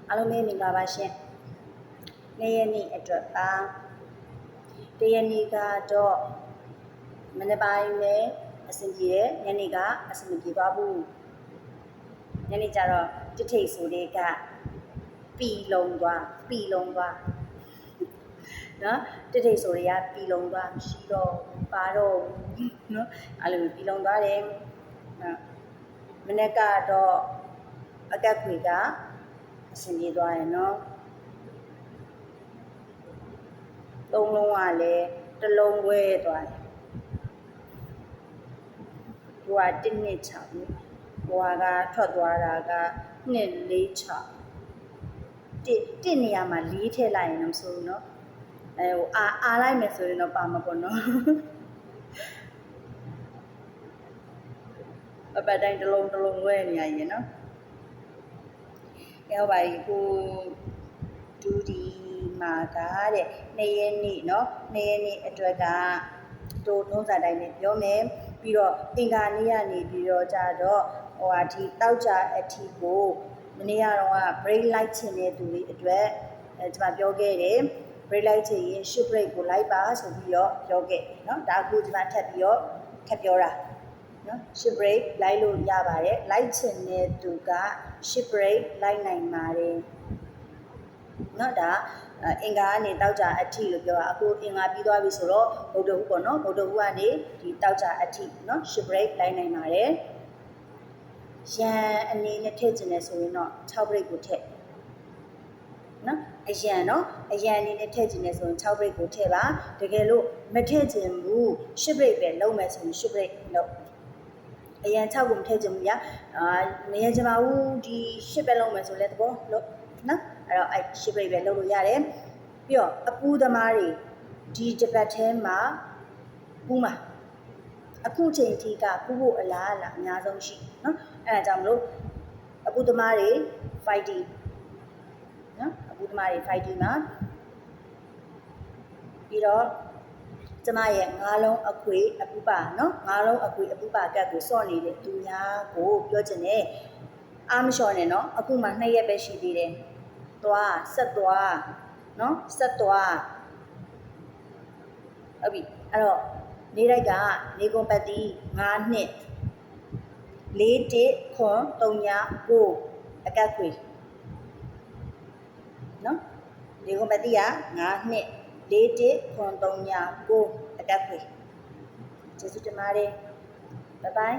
အားလုံးပဲမင်္ဂလာပါရှင်နေ့ရက်နေ့အတွက်ပါတရက်နေ့ကတော့မနေ့ပိုင်းနဲ့အဆင်ပြေတယ်ညနေကအဆင်မပြေသွားဘူးညနေကျတော့တထိတ်ဆိုတဲ့ကပြီးလုံးသွားနော်တထိတ်ဆိုတွေကပြီးလုံးသွားမရှိတော့ပါတော့နော်အဲ့လိုပြီးလုံးသွားတယ်မနေ့ကတော့အကက်ခွေကအဆင်ပြေသွားတယ်နော်သုံးလုံးကလည်းတစ်လုံးဝဲသွားတယ်ဟိုက1နှစ်6ဟိုကထွက်သွားတာက2 4 6တစ်နေရာမှာ4ထည့်လိုက်ရင်တော့မဆိုဘူးเนาะဟိုအားလိုက်မယ်ဆိုရင်တော့ပါမှာပေါ့เนาะအပတ်တိုင်းတစ်လုံးဝဲနေရရင်เนาะဟုတ်ပါပြီကိုဒူဒီမာကတဲ့နေ့ရက်နေ့เนาะနေ့ရက်နေ့အတွက်ကတို့နှုံးစာတိုင်းနဲ့ပြောမယ်ပြီးတော့အင်္ဂါနေ့ကနေပြီးတော့ကြတော့ဟိုဒီတောက်ကြအထီကိုမနေ့ကတော့ break လိုက်ချင်တဲ့သူတွေအတွက်ကျွန်မပြောခဲ့တယ် break လိုက်ချင်ရင် shift break ကိုလိုက်ပါဆိုပြီးတော့ပြောခဲ့เนาะဒါအခုကျွန်မထပ်ပြီးတော့ထပ်ပြောတာเนาะ shift break လိုက်လို့ရပါတယ်လိုက်ချင်တဲ့သူက shift break လိုက်နိုင်ပါတယ်เนาะဒါအင်္ဂါကနေတောက်ကြအထီလို့ပြောတာအခုအင်္ဂါပြီးသွားပြီဆိုတော့ဗုဒ္ဓဟူးပေါ့နော်ဗုဒ္ဓဟူးကနေဒီတောက်ကြအထီเนาะ shift break လိုက်နိုင်ပါတယ်ရန်အနေနဲ့ထည့်ခြင်းလဲဆိုရင်တော့6 break ကိုထည့်နော်အရန်အနေနဲ့ထည့်ခြင်းလဲဆိုရင်6 break ကိုထည့်ပါတကယ်လို့မထည့်ခြင်းဘူး10 break ပဲလုံးမယ်ဆိုရင်10 break လုံးအရန်6ကိုမထည့်ခြင်းဘူးညာမရကြပါဘူးဒီ10ပဲလုံးမယ်ဆိုလဲသဘောလို့နော်အဲ့တော့10 break ပဲလုံးလို့ရတယ်ပြီးတော့အပူသမားတွေဒီတစ်ပတ်ထဲမှာပူးမှာအခုချိန်ထိကပူးဖို့အလားအများဆုံးရှိနော်အဲ့ဒါကြောင့်မလို့အပူသမားတွေ fighting နော်အပူသမားတွေ fighting မှာပြီးတော့ကျမရဲ့9လုံးအခွေအပူပါနော်9လုံးအခွေအပူပါကတ်ကိုစော့နေတဲ့သူများကိုပြောချင်တယ်အားမလျှော့နဲ့နော်အခုမှ2ရက်ပဲရှိသေးတယ်သွားဆက်သွားနော်ဆက်သွားဟုတ်ပြီအဲ့တော့နေတိုက်ကနေကုန်ပတ်တီ9နှစ်4 1ခွန်3ည9အကတ်ခွေနော်နေကုန်ပတ်တီက9နှစ်4 1ခွန်3ည9အကတ်ခွေကျေးဇူးတင်ပါတယ်ဘိုင်ဘိုင်